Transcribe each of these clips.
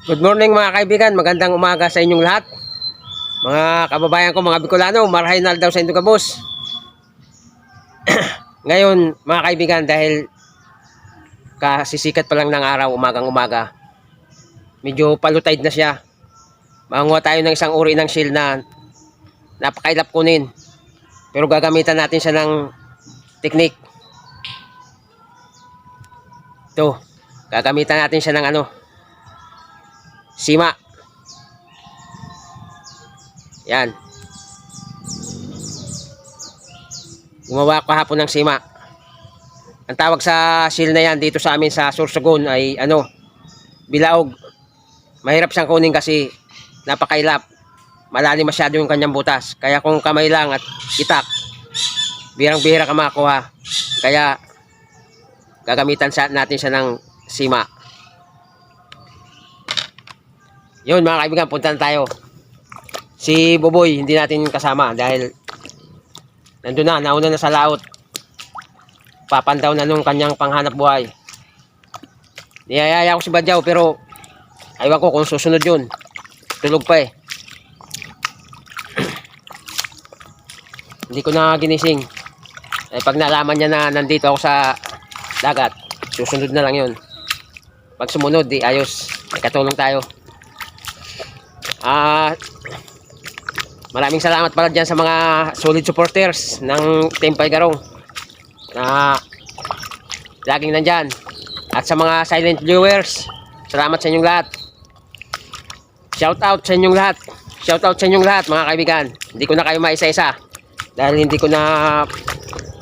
Good morning mga kaibigan, magandang umaga sa inyong lahat. Mga kababayan ko, mga Bicolano, marahay na daw sa inyong kabos. Ngayon mga kaibigan, dahil kasisikat pa lang ng araw, umagang umaga, medyo palutide na siya. Manguha tayo ng isang uri ng shell na napakailap kunin. Pero gagamitan natin siya ng technique. Ito, gagamitan natin siya ng sima. Yan. Gumawa ko kahapon ng sima. Ang tawag sa shell na yan dito sa amin sa Sorsogon ay bilaog. Mahirap siyang kunin kasi napakailap. Malalim masyado yung kanyang butas. Kaya kung kamay lang at itak, birang-bihira ka makakuha. Kaya gagamitan natin siya ng sima. Yun mga kaibigan, punta na tayo. Si Boboy hindi natin kasama dahil nandun na, nauna na sa laot. Papandaw na nung kanyang panghanap buhay. Niyayaya ko si Badyaw pero aywan ko kung susunod yun. Tulog pa eh. Hindi ko na ginising. Pag nalaman niya na nandito ako sa dagat, susunod na lang yun. Pag sumunod, di ayos. May katulong tayo. Maraming salamat pala dyan sa mga solid supporters ng Team Paygarong na laging nandyan. At sa mga silent viewers, salamat sa inyong lahat. Shout out sa inyong lahat. Shout out sa inyong lahat mga kaibigan. Hindi ko na kayo maisa-isa dahil hindi ko na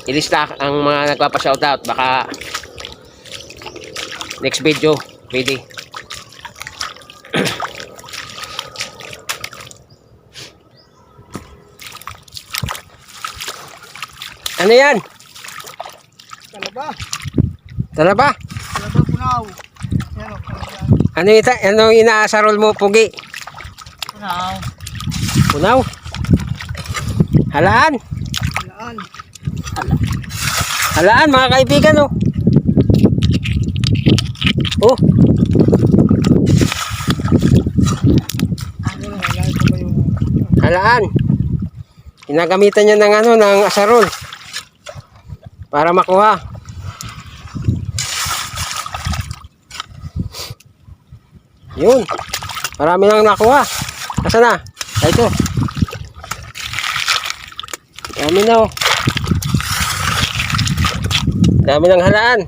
ilista ang mga nagpapa-shout out. Baka next video pwede. Ano yan? Talaba. Talaba? Talaba punaw. Yan o. Ano inaasarol mo, Pugi? Punaw. Punaw? Halaan? Halaan. Halaan mga kaibigan oh. Oh. Ano na, halaan ko ba yung... Halaan. Ginagamitan niya ng asarol para makuha. Yun. Marami nang nakuha. Nasaan na? Ay, ito. Dami na oh. Dami ng halaan.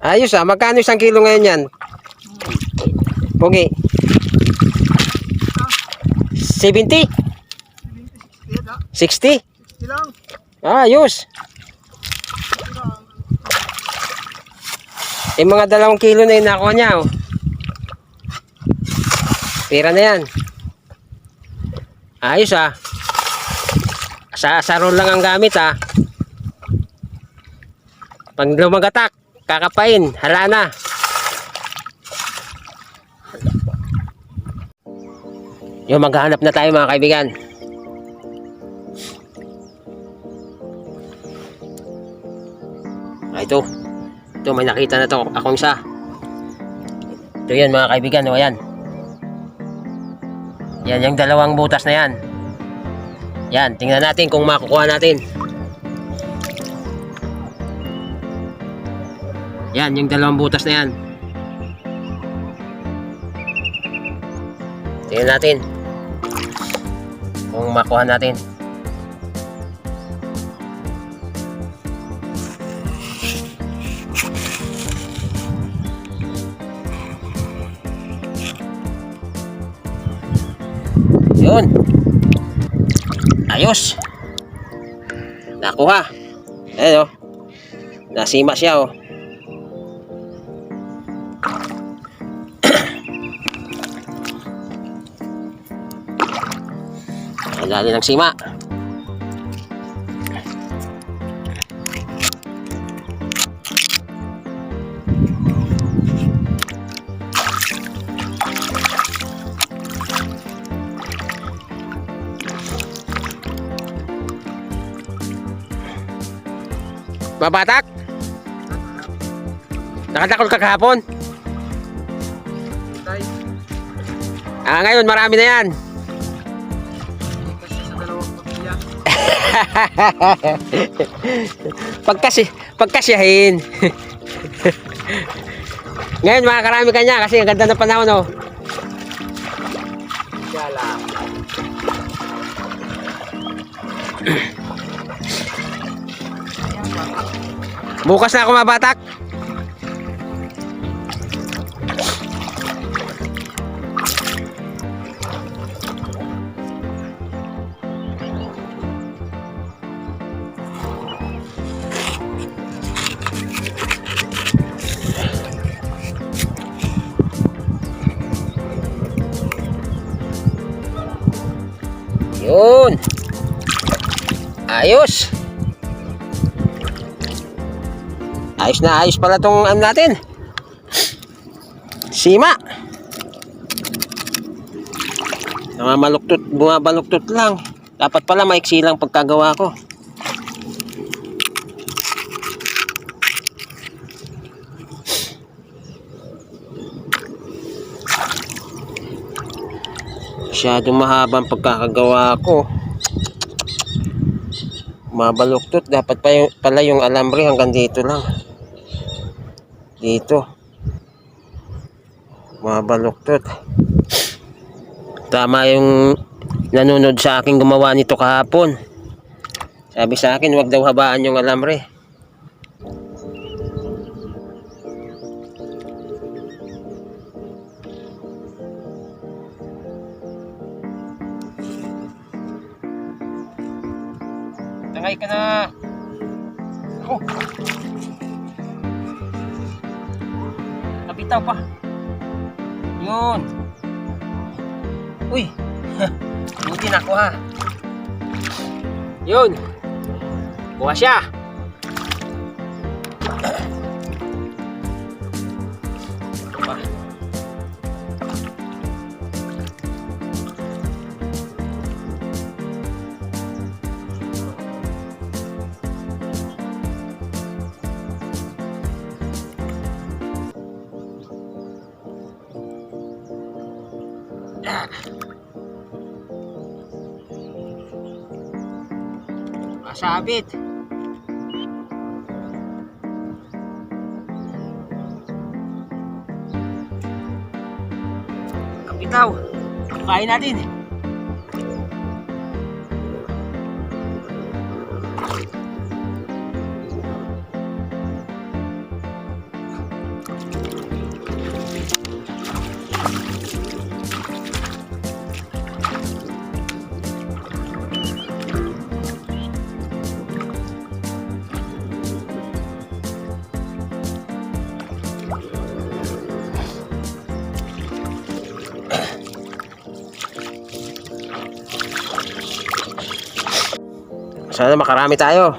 Ayos ah. Magkano 1 kilo ngayon yan? Pugi. 70? 60? 60 lang. Ayos. Yung mga 2 kilo na yung nakuha niya oh. Pera na yan. Ayos ah. Sa sarol lang ang gamit ah. Pag lumagatak, kakapain, hala na. Yung maghahanap na tayo mga kaibigan. Ito. Ito may nakita na to akong isa. Ito yan mga kaibigan. O yan. Yan yung 2 butas na yan. Yan. Tingnan natin kung makukuha natin. Yan yung 2 butas na yan. Tingnan natin kung makuha natin. Yun. Ayos. Nakuha. Ayan o. Nasima siya o. Ang dali ng sima. Mabatak? Nakatakol ka kahapon? Tay. Ngayon marami na yan. Kasi sa dalawang pamilya. Pagkasyahin. Ngayon makakarami ka niya kasi ang ganda ng panahon, oh. Yala. Bukas na ako mabatak. Yun. Ayos. Ayos na ayos pala tong ano natin. Sima. Bumabaluktot lang. Dapat pala maiksi lang pagkagawa ko. Masyadong mahabang pagkakagawa ko. Mabaluktot. Dapat pala yung alambre hanggang dito lang. Dito. Mabaluktot. Tama yung nanonood sa akin gumawa nito kahapon. Sabi sa akin, wag daw habaan yung alambre. Tangay ka na. Oh. Kapitaw pa. Yun. Uy. Buti na ako, ha. Yun. Kuha siya. Pa. Masabit. Kapitaw. Kain natin. Sana makarami tayo.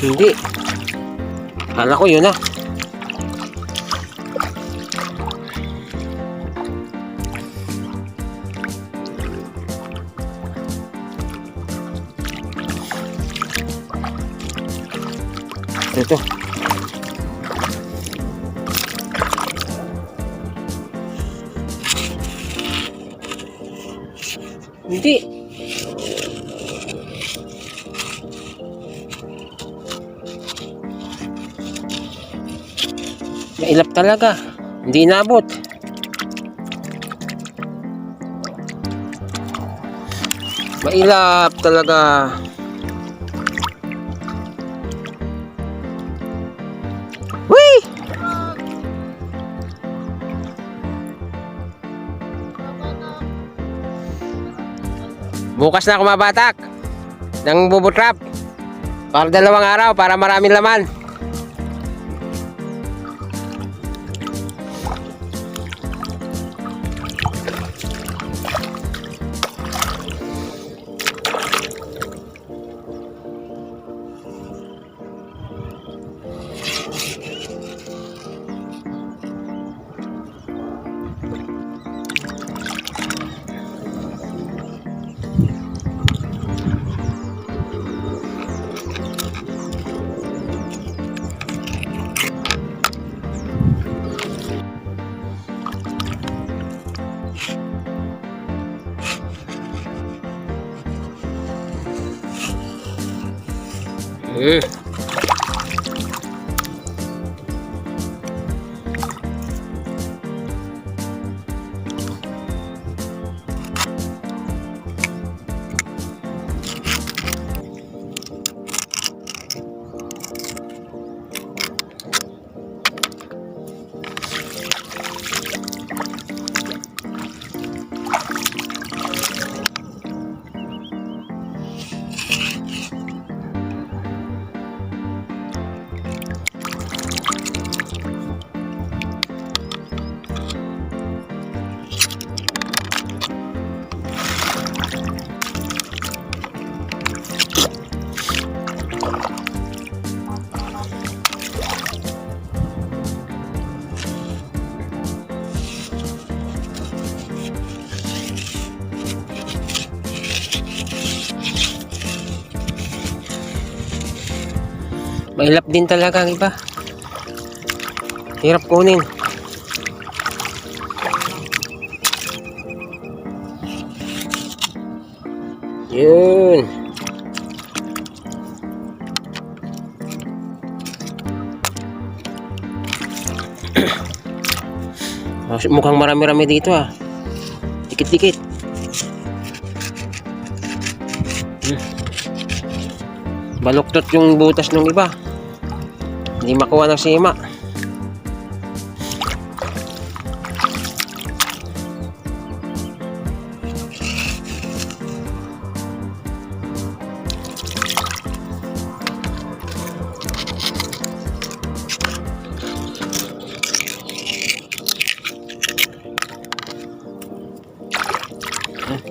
Hindi. Kala ko yun na. Ito. Hindi. Mailap talaga. Hindi inabot. Mailap talaga. Whee! Bukas na ako mabatak ng bubutrap. Para 2 araw, para maraming laman. Mm. Mahirap din talaga ang iba. Hirap kunin. Yun. Mukhang marami-rami dito ah. Dikit-dikit. Baluktot yung butas ng iba. Hindi makuha ng sima.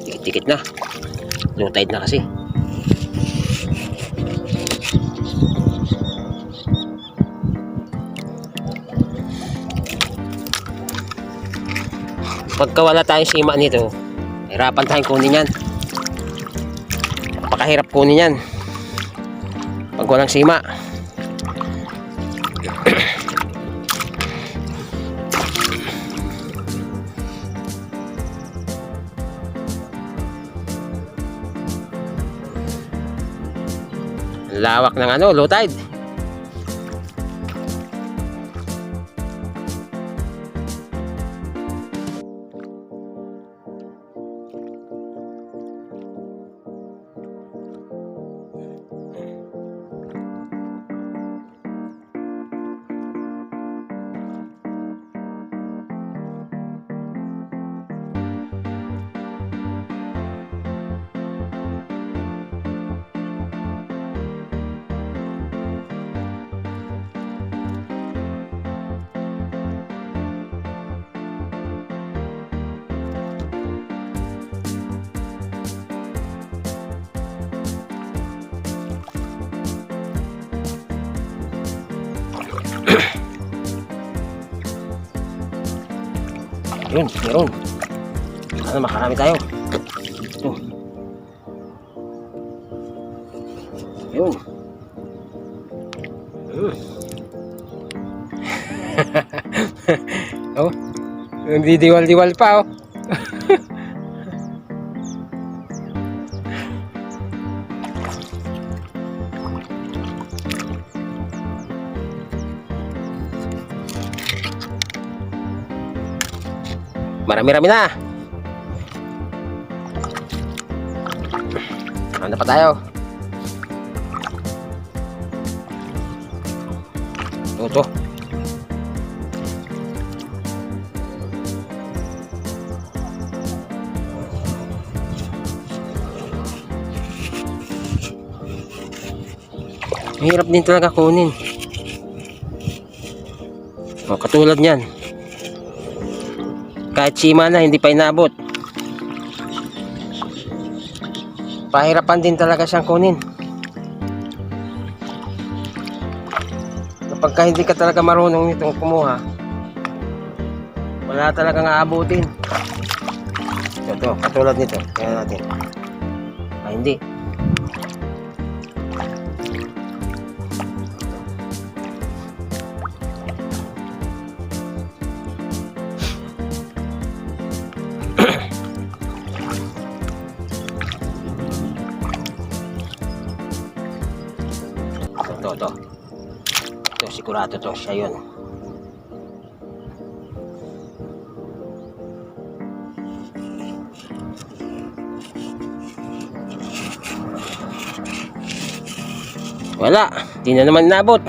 Dikit-dikit na. Low tide na kasi. Pagka wala tayong sima nito, hirapan tayong kunin yan. Napakahirap kunin yan pag walang sima. Lawak ng ano, low tide. Yun, meron. Sana makarami tayo. Ito. Yun. Oh, hindi diwal-diwal pa oh. Marami-rami na. Ano pa tayo? Ito. Mahirap din talaga kunin. O, katulad niyan. Kahit sima na, hindi pa inabot. Pahirapan din talaga siyang kunin. Kapag hindi ka talaga marunong nitong kumuha, wala talagang aabutin. Ito, katulad nito. Kaya natin. Hindi. to. Ito, sigurado to. Siya yun. Wala. Di na naman nabot.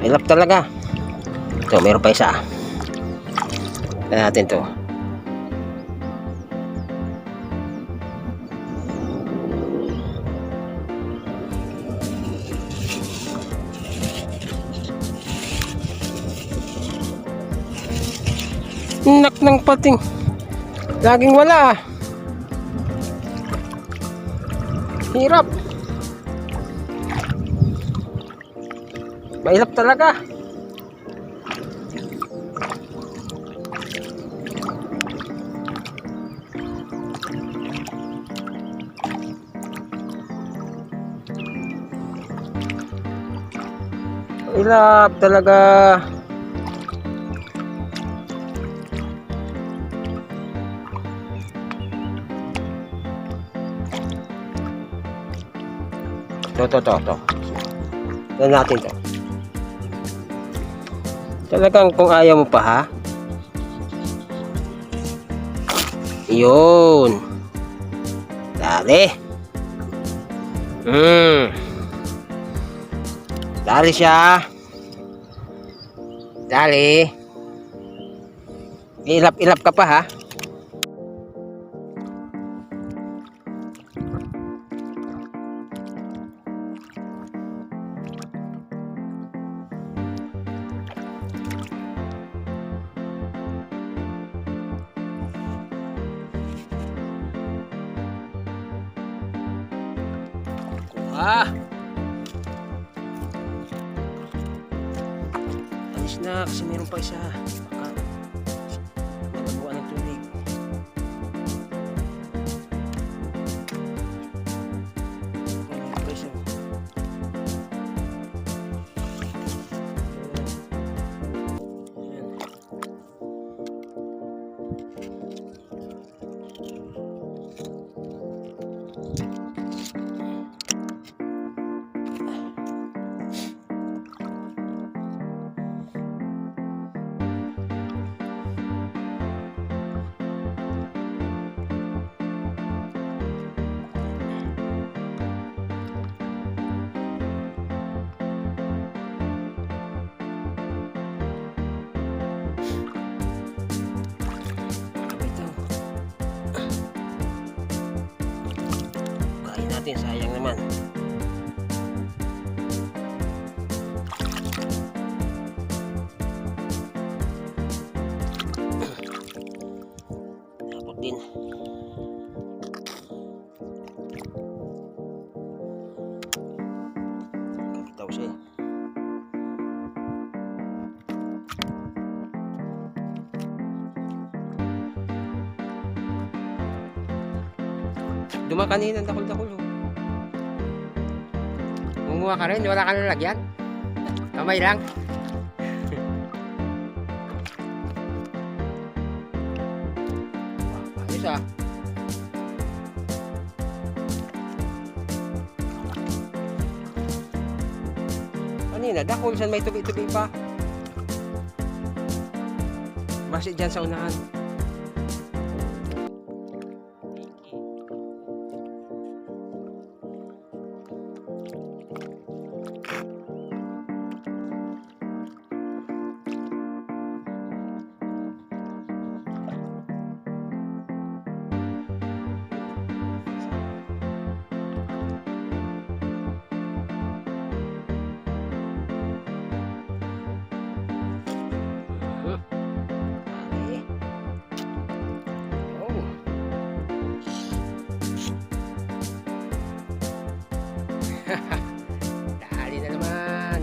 Hilap talaga. Ito, meron pa isa. Tignan natin to. Nak ng pating. Laging wala. Hirap. Mahirap talaga. Mahirap talaga. To. Tignan natin to. Talagang kung ayaw mo pa ha. Yun. Dali. Dali siya. Dali. Ilap ka pa ha. Alis na kasi meron pa isa. Baka magawa ng tubig. Meron pa isa. Ayan. Kain natin, sayang naman. Dapat din. Kapitaw siya. Duma kanina dakol-dakol. Kumuha ka rin, wala ka lalagyan. Kamay lang. Ayos ah. Kanina, dakol, saan may tubi-tubi pa. Basi dyan sa unahan. Dali na naman.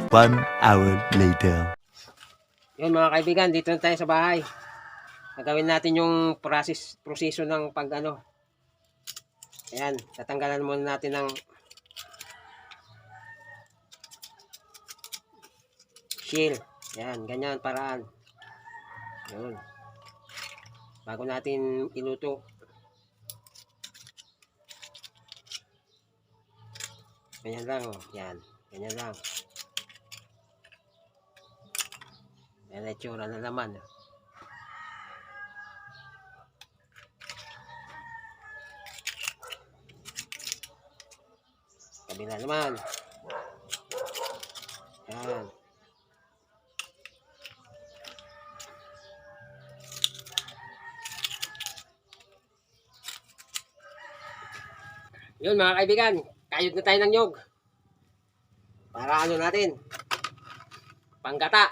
1 hour later. Yun mga kaibigan, dito na tayo sa bahay. Gagawin natin yung proseso ng pag ano. Ayan, tatanggalan muna natin ng shell. Ayan, ganyan paraan. Yun. Bago natin iluto. Ganyan lang, oh. Yan. Ganyan lang. Yan ang itsura ng laman. Kabila naman. Yan. Yun mga kaibigan, kayod na tayo ng nyog. Para ano natin? Panggata.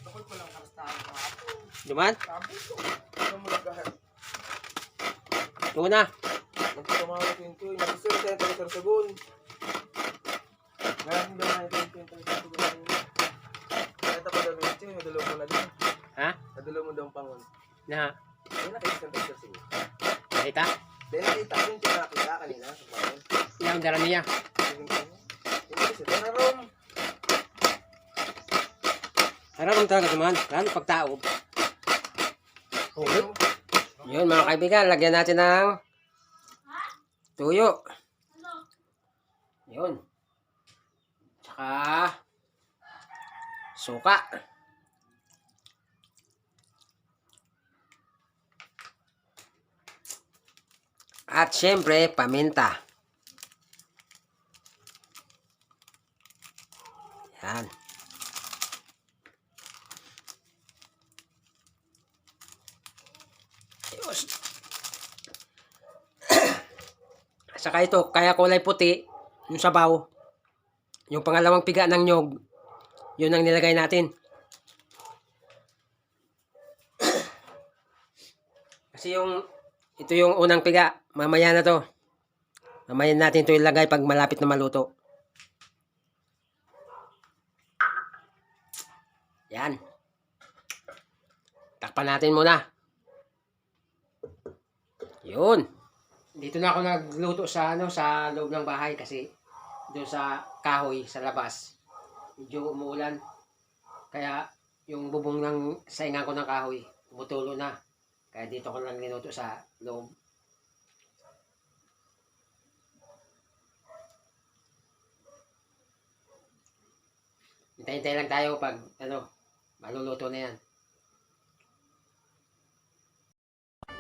Bakit ko lang karastahan ko ako. Duman? Sabi ko. Ano mo nagahal? Ito na. Nagtumawag ko yung tuyo. Nagsusur tayo tayo sa sagun. Ngayon daw na ito yung tayo sa sagun. Kaya tapos daw yung tuyo. Nadalo mo na din. Ha? Nadalo mo daw ang pangon. Na. Ay nakita sa tayo sa sagun. Nakita? Dahil nakita ko yung tuyo nakita kanina. Sa pangon. Yan ang dala niya. Hindi siya. Dahil na rom. Harap talaga duman. Lalo pag taob. Yun mga kaibigan, lagyan natin ng tuyo. Yun. Tsaka suka. At syempre, paminta. Yan. Ayos. Saka ito, kaya kulay puti, yung sabaw, yung pangalawang piga ng nyog, yun ang nilagay natin. Kasi ito yung unang piga, mamaya na to. Mamaya natin ito ilagay pag malapit na maluto. Yan. Takpan natin muna. Yun. Dito na ako nagluto sa sa loob ng bahay kasi doon sa kahoy sa labas. Medyo umuulan. Kaya yung bubong ng saingan ko ng kahoy tumutulo na. Kaya dito ko lang niluto sa loob. Hintay-hintay lang tayo pag maluluto na yan.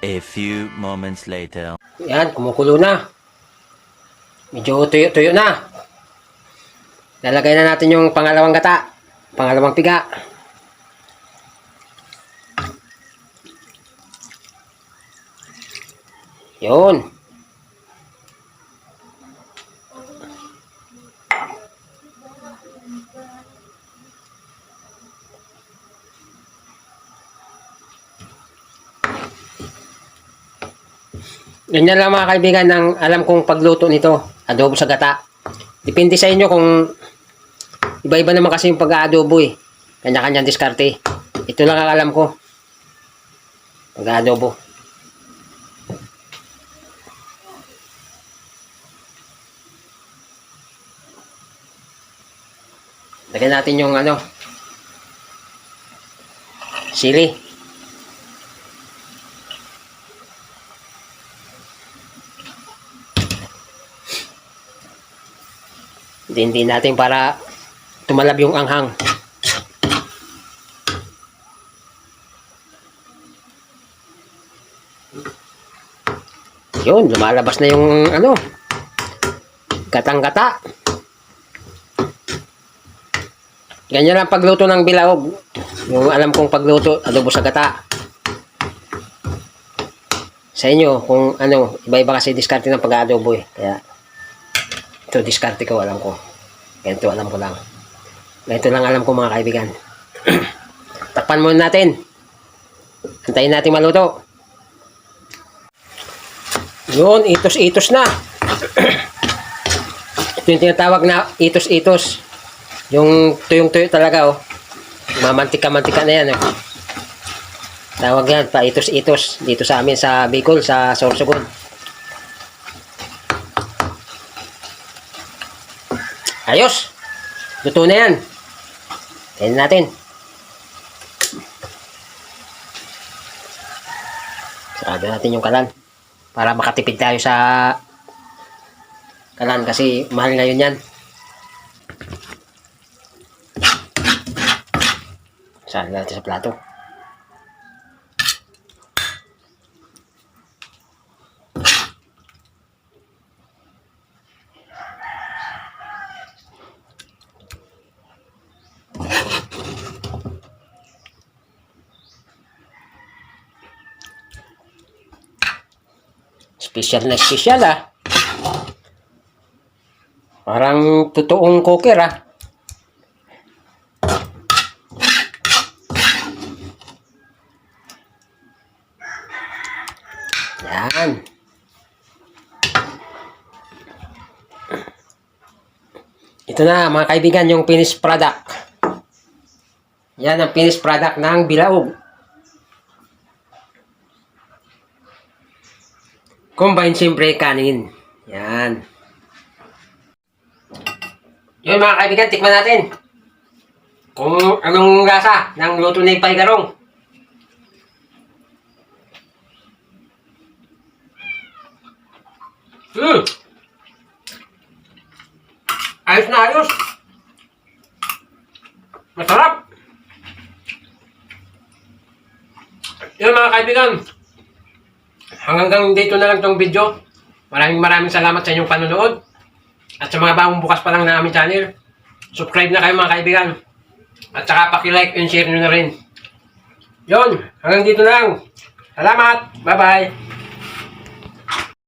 A few moments later. Yan, kumukulo na. Medyo tuyo-tuyo na. Lalagay na natin yung pangalawang gata. Pangalawang piga. Yun. Ganyan lang mga kaibigan ang alam kong pagluto nito. Adobo sa gata. Depende sa inyo kung iba-iba naman kasi yung pag-aadobo eh. Kanya-kanyang diskarte. Ito lang ang alam ko. Pag-aadobo. Lagyan natin yung sili. Hindi natin para tumalab yung anghang. Yun, lumalabas na yung gatang-gata. Ganyan lang pagluto ng bilahog. Yung alam kong pagluto, adobo sa gata. Sa inyo, kung iba-iba kasi diskarte ng pag-adobo eh. Kaya, ito diskarte ko, alam ko. Ganito alam ko lang. Ganito lang alam ko mga kaibigan. Takpan muna natin. Antayin natin maluto. Yun, itos-itos na. Ito yung tinatawag na itos-itos. Yung tuyong-tuyo talaga mamantika-mantika na yan Tawag yan, pa itos-itos. Dito sa amin sa Bicol, sa Sorsogon. Ayos! Luto na yan. Kainin natin. Sarado natin yung kalan. Para makatipid tayo sa kalan kasi mahal ngayon yan. Sarado natin sa plato. Special na special ah. Parang totoong cooker ah. Yan. Ito na mga kaibigan yung finished product. Yan ang finished product ng bilaog. Combine siyempre kanin. Yan. Yun mga kaibigan, tikman natin. Kung anong lasa ng luto ni Pay Garong. Ayos na ayos. Masarap. Yun mga kaibigan. Hanggang dito na lang tong video. Maraming salamat sa inyong panonood. At sa mga bagong bukas pa lang na aming channel, subscribe na kayo mga kaibigan. At saka paki-like and share nyo na rin. Yun, hanggang dito na lang. Salamat. Bye-bye.